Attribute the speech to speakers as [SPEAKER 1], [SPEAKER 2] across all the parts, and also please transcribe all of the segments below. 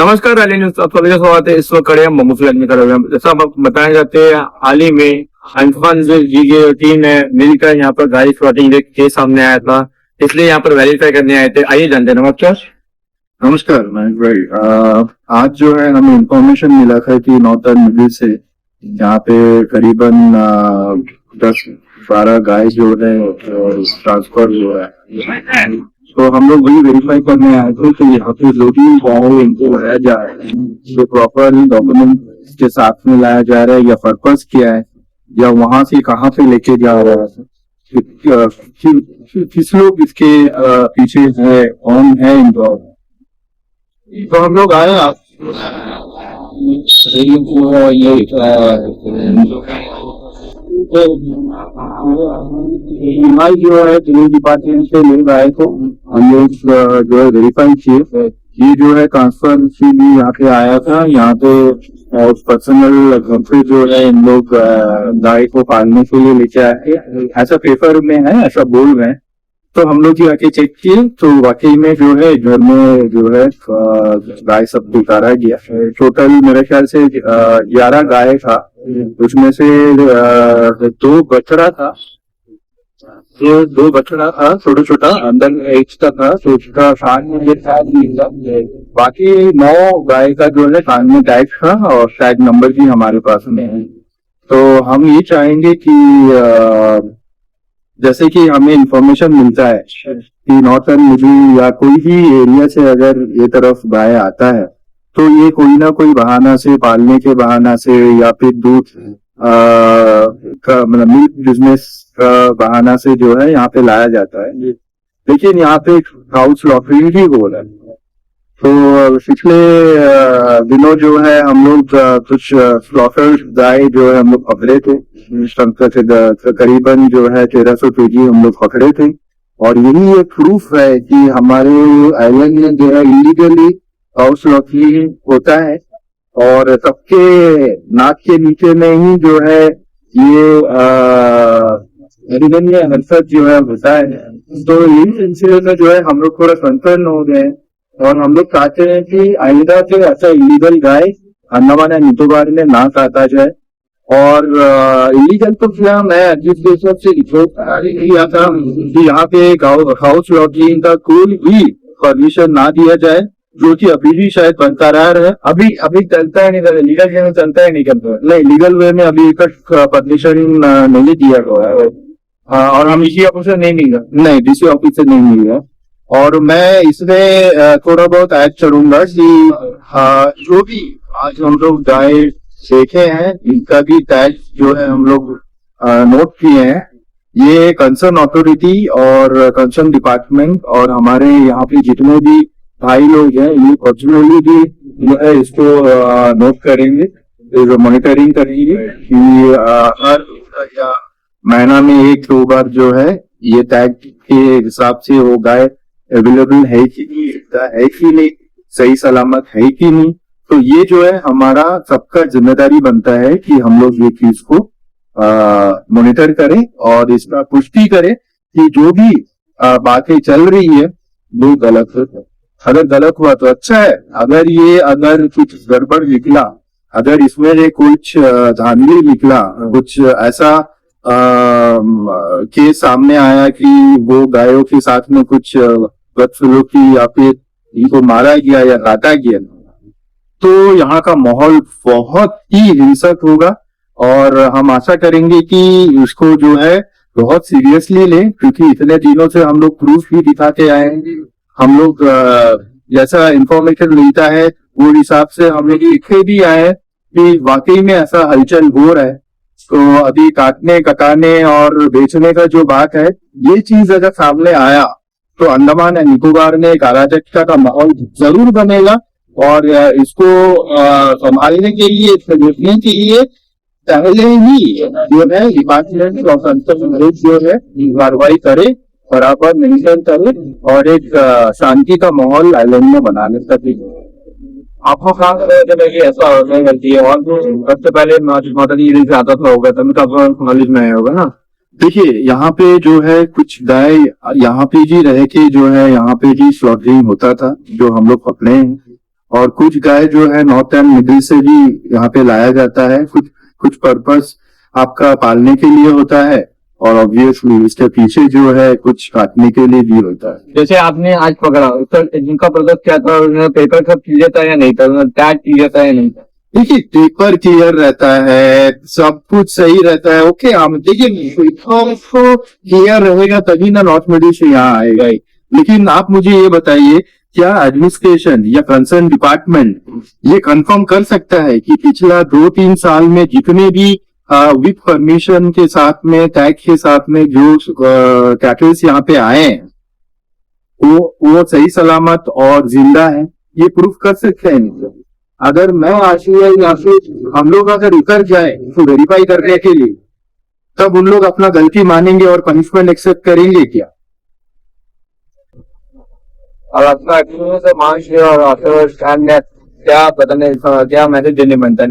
[SPEAKER 1] नमस्कार rally news आप सभी का स्वागत है। इस वक्त खड़े हम मोमो फ्लैट में कर रहे हैं। जैसा आप बताया जाते हैं, हाल ही में अनफान जी की टीम ने मिलकर यहाँ पर गाड़ी स्लॉटिंग केस सामने आया था, इसलिए यहाँ पर वेरीफाई करने आए थे। आइए जानते हैं।
[SPEAKER 2] नमस्कार मयंक भाई। आज जो है हमें इंफॉर्मेशन मिला था कि नॉर्थर्न मिडिल से यहाँ पे करीबन 10-12 गाय जो है ट्रांसफर जो है, तो हम लोग वही वेरीफाई करने आए थे कि यहाँ पे जो भी गाँव इनको लाया जा रहा है, जो प्रॉपर डॉक्यूमेंट के साथ में लाया जा रहा है या पर्पस क्या है, या वहां से कहाँ पे लेके जा रहा है, किस लोग इसके पीछे है, कौन है इन्वॉल्व। तो हम लोग आए आप जो है डिपार्टमेंट से लोग आए, तो हम लोग जो है वेरीफाई किए। ये जो है ट्रांसफर भी यहाँ पे आया था। यहाँ पे पर्सनल घर पे जो है इन लोग गाय को पालने के लिए लेके आए, ऐसा पेपर में है, ऐसा बोल रहे हैं। तो हम लोग आके चेक किए तो वाकई में जो है घर में जो है गाय सब उतारा गया। टोटल मेरे ख्याल से 11 गाय था, उसमें से 2 बछड़ा था, छोटा छोटा, अंदर एज का था, तो उसका कान में बाकी 9 गाय का जो है कान में टैग था और टैग नंबर भी हमारे पास में है। तो हम ये चाहेंगे कि जैसे कि हमें इंफॉर्मेशन मिलता है कि नॉर्थर्न मिडिल या कोई भी एरिया से अगर ये तरफ गाय आता है, तो ये कोई ना कोई बहाना से, पालने के बहाना से या फिर दूध का मतलब मिल्क बिजनेस का बहाना से जो है यहाँ पे लाया जाता है। लेकिन यहाँ पे हाउस लॉटरी भी हो रहा है। तो पिछले दिनों जो है हम लोग कुछ स्लॉटर गाय जो है हम लोग पकड़े थे, करीबन जो है 1300 केजी हम लोग पकड़े थे। और यही एक प्रूफ है कि हमारे आइलैंड में जो है इलीगली हाउस लॉटरी होता है और सबके नाक के नीचे में ही जो है ये हरसत जो है होता है। तो यही सिलसिले में जो है हम लोग थोड़ा कंसर्न हो गए और हम लोग चाहते हैं कि आइंदा से ऐसा illegal guy Andaman and Nicobar में ना आता जाए। और इलीगल तो क्या, मैं एडमिनिस्ट्रेशन से रिपोर्ट किया था कि यहाँ पे हाउस लॉटरिंग का कोई भी परमिशन ना दिया जाए, जो कि अभी भी शायद बनता रहा है। अभी चलता है नहीं, लीगल वे में चलता है नहीं, करता नहीं, लीगल वे में अभी तक परमिशन नहीं दिया गया है और हम डीसी ऑफिस से नहीं मिला, नहीं डीसी ऑफिस से नहीं मिला। और मैं इसमें थोड़ा बहुत ऐड करूंगा कि जो भी आज हम लोग गाय देखे हैं, इनका भी टैग जो है हम लोग नोट किए हैं। ये कंसर्न अथॉरिटी और कंसर्न डिपार्टमेंट और हमारे यहाँ पे जितने भी भाई लोग हैं, ये पर्सनली भी जो है इसको नोट करेंगे, मॉनिटरिंग करेंगे कि हर महीना में 1-2 बार जो है ये टैग के हिसाब से वो गाय अवेलेबल है कि नहीं, सही सलामत है कि नहीं। तो ये जो है हमारा सबका जिम्मेदारी बनता है कि हम लोग ये चीज को मॉनिटर करें और इसका पुष्टि करें कि जो भी बातें चल रही है वो गलत है। अगर गलत हुआ तो अच्छा है, अगर कुछ गड़बड़ निकला, अगर इसमें कुछ धांधली निकला, कुछ ऐसा केस सामने आया कि वो गायों के साथ में कुछ बदसलूकी या फिर इनको मारा गया या काटा गया, तो यहाँ का माहौल बहुत ही हिंसक होगा। और हम आशा करेंगे कि इसको जो है बहुत सीरियसली लें, क्योंकि इतने दिनों से हम लोग प्रूफ भी दिखाते आए हैं। हम लोग जैसा इंफॉर्मेशन मिलता है वो हिसाब से हम लोग लिखे भी आए कि वाकई में ऐसा हलचल हो रहा है। तो अभी काटने, कटाने और बेचने का जो बात है, ये चीज अगर सामने आया तो अंडमान एंड निकोबार में एक अराजकता का माहौल जरूर बनेगा। और इसको संभालने के लिए, रोकने के लिए पहले ही जो है डिपार्टमेंट ऑफ कंसर्न जो है कार्रवाई करे, बराबर मेंटेन करे और एक शांति का माहौल आइलैंड में बनाने सके। आपको ऐसा होती है और सबसे पहले आता था होगा, तभी तो आपको नॉलेज में आया होगा ना। देखिए यहाँ पे जो है कुछ गाय यहाँ पे जी रह के जो है यहाँ पे जी स्लॉटरिंग होता था, जो हम लोग पकड़े हैं। और कुछ गाय जो है नॉर्थ एंड मिडिल से भी यहाँ पे लाया जाता है। कुछ पर्पस आपका पालने के लिए होता है और ऑब्वियसली इसके पीछे जो है कुछ काटने के लिए भी होता है।
[SPEAKER 1] जैसे आपने आज पकड़ा तो जिनका प्रोडक्ट क्या था, उन्होंने पेपर सब क्लियर था या नहीं था, उन्होंने टैग क्लियर था या नहीं था?
[SPEAKER 2] देखिए पेपर क्लियर रहता है, सब कुछ सही रहता है। ओके, हम देखिए पेपर को क्लियर रहेगा तभी ना नॉर्थ मिडिल से यहाँ आएगा ही। लेकिन आप मुझे ये बताइए, क्या एडमिनिस्ट्रेशन या कंसर्न डिपार्टमेंट ये कंफर्म कर सकता है कि पिछला 2-3 साल में जितने भी विद परमिशन के साथ में टैग के साथ में जो कैटल्स यहाँ पे आए हैं वो सही सलामत और जिंदा है? ये प्रूफ कर सकते हैं नहीं? अगर मैं आशिया या फिर हम लोग अगर उतर जाए तो वेरीफाई करने के लिए, तब उन लोग अपना गलती मानेंगे और पनिशमेंट एक्सेप्ट करेंगे क्या?
[SPEAKER 1] और अपना एक्सपीरियंस मांग और आफ्टर स्टैंड क्या मैसेज देने बनता है?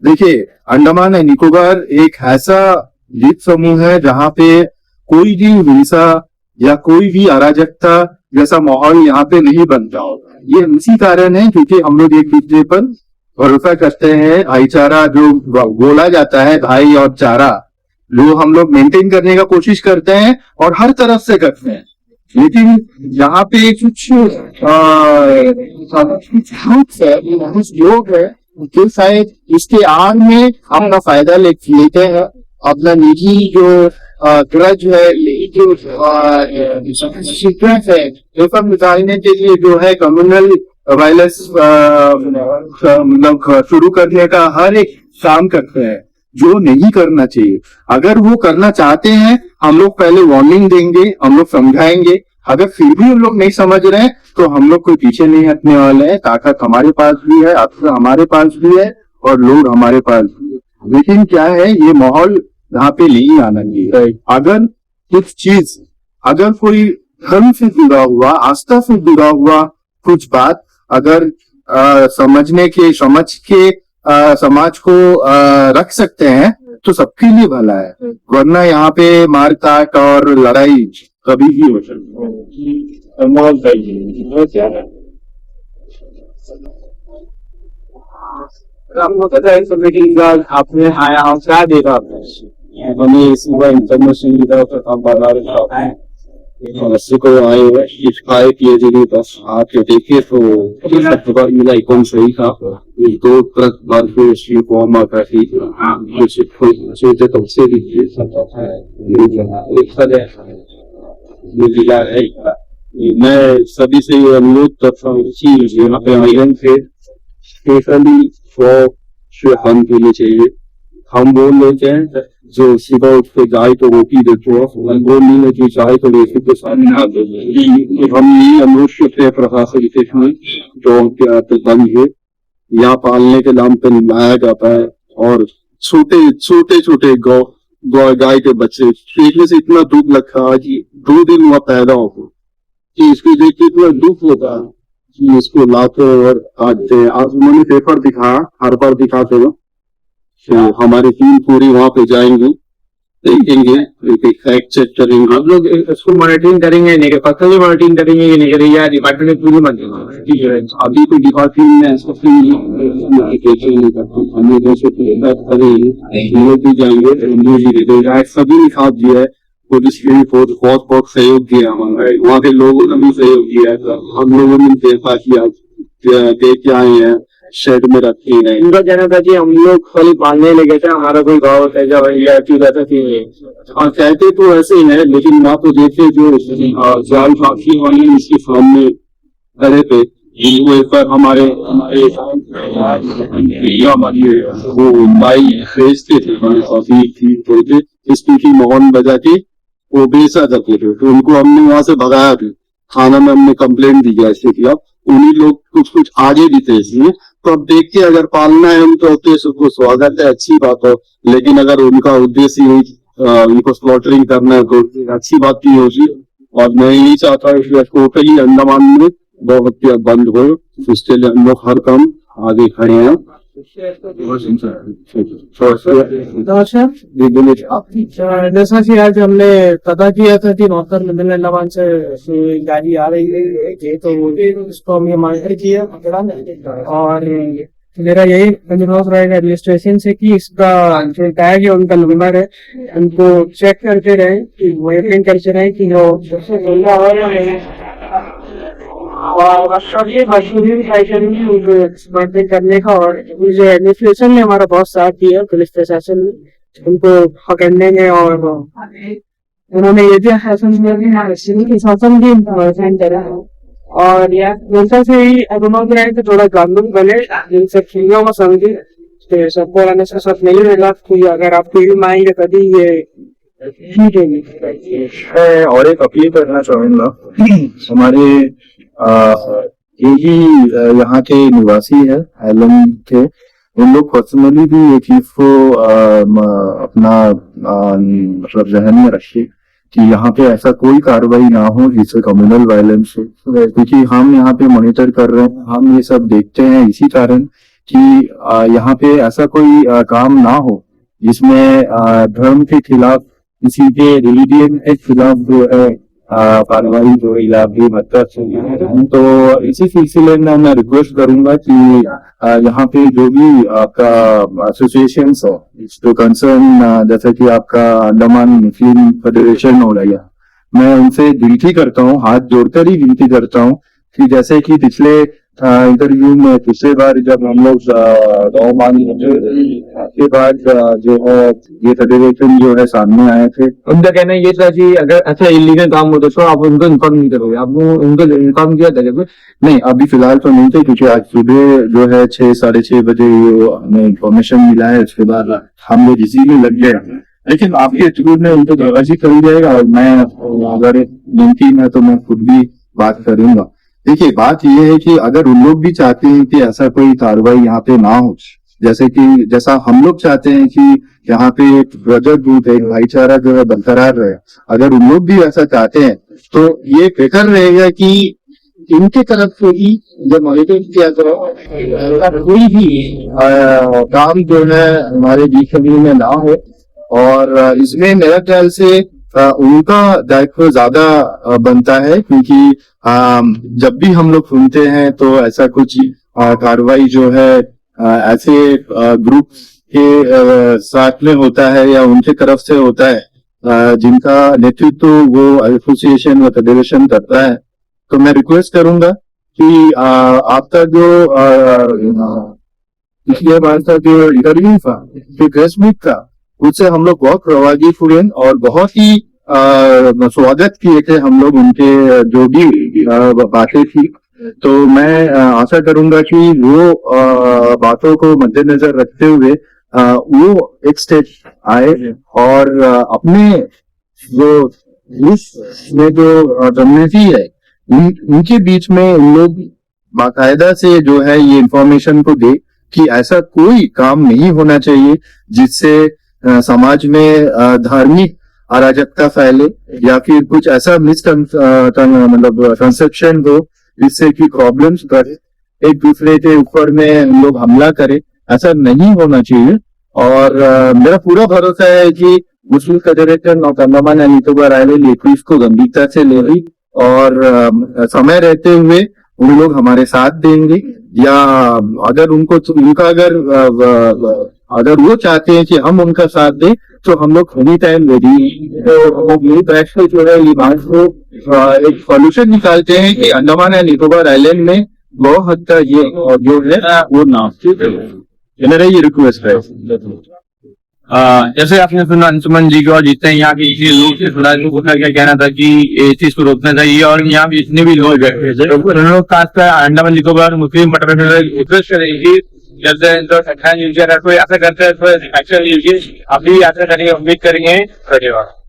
[SPEAKER 2] देखिए, अंडमान एंड निकोबार एक ऐसा द्वीप समूह है जहाँ पे कोई भी हिंसा या कोई भी अराजकता जैसा माहौल यहाँ पे नहीं बनता होगा। ये इसी कारण है क्योंकि हम लोग एक दूसरे पर भरोसा करते हैं। भाईचारा जो बोला जाता है, भाई और चारा, जो हम लोग मेंटेन करने का कोशिश करते हैं और हर तरफ से करते हैं। लेकिन यहाँ पे कुछ लोग है जो शायद इसके आड़ में अपना फायदा लेते हैं, अपना निजी जो ग्रज है, जो सीक्रेट है, ये सब निकालने के लिए जो है कम्युनल वायलेंस मतलब शुरू करने का हर एक काम करते हैं, जो नहीं करना चाहिए। अगर वो करना चाहते हैं, हम लोग पहले वार्निंग देंगे, हम लोग समझाएंगे। अगर फिर भी हम लोग नहीं समझ रहे हैं तो हम लोग कोई पीछे नहीं हटने वाले हैं। ताकत हमारे पास भी है, अक्सर हमारे पास भी है और लोग हमारे पास भी है। लेकिन क्या है, ये माहौल यहाँ पे नहीं आना चाहिए। अगर कुछ चीज, अगर कोई धर्म से जुड़ा हुआ, आस्था से जुड़ा हुआ कुछ बात अगर समझ के समाज को रख सकते हैं तो सबके लिए भला है। वरना यहाँ पे मार काट और लड़ाई कभी भी हो सकती है।
[SPEAKER 1] आपको पता है मीटिंग का आपने आया हम क्या देखा आपने सुबह इंटरनेशनल की तरफ से काम बना रहा है को आए हुए इस किए जरिए बस आप देखिए तो मिला कौन सही था। 2 ट्रक बार फिर श्री फॉर्म आता थी से मैं सभी से ये अनुरोध करता हूँ यहाँ पे आयोजन से स्पेशली फॉर हम के लिए चाहिए। हम बोल लेते हैं जो सुबह उठ के गाय को रोटी देते हो, वो नहीं जो चाहे तो रेसिपी के सामने आ देते। हम ये अनुरोध करते हैं प्रशासन के जो उनके बंद है यहाँ पालने के नाम पे लाया जाता है और छोटे गाय के बच्चे देखने से इतना दुख लगता है कि 2 दिन वहाँ पैदा हो कि इसको देख के इतना दुख होता है कि इसको लाते और काटते हैं। आज उन्होंने पेपर दिखाया, हर बार दिखाते हो तो हमारी टीम पूरी वहाँ पे जाएंगे, देखेंगे, फैक्ट चेक करेंगे। हम लोग इसको मॉनिटरिंग करेंगे, नहीं पर्सनली मॉनिटरिंग करेंगे कि नहीं करेंगे या डिपार्टमेंट पूरी मॉनिटरिंग। अभी कोई डिपार्टमेंट में इसको नहीं करते, हमने जैसे भी जाएंगे सभी ने साथ दिया है। पुलिस की बहुत सहयोग दिया हमारे, वहाँ के लोगों ने भी सहयोग दिया है। हम लोगों ने देखा देख के आए हैं, शेड में रखे हैं। इनका कहना था कि हम लोग खाली पालने लगे थे, हमारा कोई गाँव तेजा भैया और कहते तो ऐसे ही है, लेकिन वहाँ तो देखे जो जाल फांसी वाले इसके सामने खड़े थे, वो एक बार हमारे वो बाई भेजते थे, काफी थी बोलते स्पीकिंग मोहन बजा के वो बेचा करते थे, तो उनको हमने वहां से भगाया भी। थाना में हमने कंप्लेंट दी इसके खिलाफ, उन्हीं लोग कुछ आगे भी थे इसलिए। तो अब देख के अगर पालना है उनका उद्देश्य, उनको स्वागत है, अच्छी बात हो। लेकिन अगर उनका उद्देश्य उनको स्लॉटरिंग करना है तो अच्छी बात नहीं होगी। और मैं यही चाहता हूँ टोटली अंडमान में गौ हत्या बंद हो, उसके लिए हम लोग हर काम आगे खड़े हैं।
[SPEAKER 3] जैसा कि आज हमने पता किया था कि नौतर मिडल अंडमान से गाड़ी आ रही है, तो इसको हमने मॉनिटर किया और मेरा यही अनुरोध रहेगा एडमिनिस्ट्रेशन से कि इसका जो टैग है उनका नंबर है उनको चेक करते रहे, कि मॉनिटरिंग करते रहे कि जो और सभी मशीनरी मॉनिटरिंग करने का। और जो एडमिनिस्ट्रेशन ने हमारा बहुत साथ दिया, पुलिस प्रशासन ने उनको पकड़ने में, और उन्होंने ये भी आश्वासन दिया कि हमारे सिविल प्रशासन भी मॉनिटरिंग करा। और यह जनता से ही अनुरोध रहे कि थोड़ा जागरूक बने, जिनसे चीजों को समझे, तो सबको रहने से सब नहीं रहेगा कि अगर आप टीवी में आएंगे तभी ये ठीक है।
[SPEAKER 2] और एक अपील करना चाहूंगा, हमारे यही यहाँ के निवासी है एलम के, उन लोग पर्सनली भी ये चीज को अपना मतलब जहन में रखे कि यहाँ पे ऐसा कोई कार्रवाई ना हो जिससे कम्युनल वायलेंस हो, क्योंकि हम यहाँ पे मॉनिटर कर रहे हैं, हम ये सब देखते हैं इसी कारण कि यहाँ पे ऐसा कोई काम ना हो जिसमें धर्म के खिलाफ, किसी के रिलीजियन के खिलाफ जो है कार्रवाई जो इलाही मतलब। तो इसी सिलसिले में मैं रिक्वेस्ट करूंगा कि यहाँ पे जो भी आपका एसोसिएशन हो जो कंसर्न, जैसे कि आपका अंडमान मुस्लिम फेडरेशन हो रहा है, मैं उनसे विनती करता हूँ, हाथ जोड़कर ही विनती करता हूँ कि जैसे कि पिछले इंटरव्यू में पिछले बार जब हम लोग गाँव मान के बाद जो है ये फेडरेशन जो है सामने आए थे,
[SPEAKER 1] उनका कहना ये था कि अगर ऐसा इलीगल काम होता तो आप उनको इन्फॉर्म नहीं करोगे, आप उनको इन्फॉर्म किया था?
[SPEAKER 2] नहीं, अभी फिलहाल तो नहीं थे, क्योंकि आज सुबह जो है 6-6:30 बजे हमें इंफॉर्मेशन मिला है, उसके बाद हम लोग इसी में लग गए। लेकिन आपके थ्रू में उनको दरवाजी कर जाएगा, और मैं अगर मुमकिन है तो मैं खुद भी बात करूंगा। देखिए, बात यह है कि अगर उन लोग भी चाहते हैं कि ऐसा कोई कार्रवाई यहाँ पे ना हो, जैसा हम लोग चाहते हैं कि यहाँ पे एक ब्रदरहुड, एक भाईचारा जो है बरकरार रहे, अगर उन लोग भी ऐसा चाहते हैं तो ये बेहतर रहेगा कि इनके तरफ से ही जब मॉनिटरिंग किया जाए, कोई भी काम जो है हमारे बीच में ना हो। और इसमें मेरा ख्याल से उनका दायित्व ज्यादा बनता है, क्योंकि जब भी हम लोग सुनते हैं तो ऐसा कुछ कार्रवाई जो है ऐसे ग्रुप के साथ में होता है या उनके तरफ से होता है जिनका नेतृत्व वो एसोसिएशन व फेडरेशन करता है। तो मैं रिक्वेस्ट करूंगा कि आपका जो पिछले बार का जो इंटरव्यू था, जो प्रेस मीट था, उससे हम लोग बहुत प्रभावित हुए और बहुत ही स्वागत किए थे हम लोग उनके जो भी बातें थी। तो मैं आशा करूंगा कि वो बातों को मद्देनजर रखते हुए वो एक स्टेप आए और अपने जो में जो कम्युनिटी है उनके बीच में उन लोग बाकायदा से जो है ये इंफॉर्मेशन को दे कि ऐसा कोई काम नहीं होना चाहिए जिससे समाज में धार्मिक अराजकता फैले या फिर कुछ ऐसा मतलब कंसेप्शन हो जिससे कि प्रॉब्लम्स करे, एक दूसरे के ऊपर में हम लोग हमला करें, ऐसा नहीं होना चाहिए। और मेरा पूरा भरोसा है कि Muslim Federation of Andaman and Nicobar Island ये इसको गंभीरता से ले रही और समय रहते हुए उन लोग हमारे साथ देंगे, या अगर उनको उनका अगर वो चाहते हैं कि हम उनका साथ दें तो हम लोग एनी टाइम रेडी। तो बैठ के जो है ये बात को एक सॉल्यूशन निकालते हैं कि अंडमान एंड निकोबार आइलैंड में बहुत हद तक ये जो है वो ना, मेरा ये रिक्वेस्ट है।
[SPEAKER 1] जैसे आपने सुना अंशुमन जी को और जितने यहाँ के लोग से सुना, उनका क्या कहना था कि इस चीज को रोकना चाहिए, और यहाँ भी जितने भी लोग बैठे थे लोग खासकर अंडमान निकोबार मुस्लिम रिक्वेस्ट करेंगे जब कोई ऐसा करते हैं तो एक्शन लीजिए, अभी ऐसा करेंगे, उम्मीद करेंगे। धन्यवाद।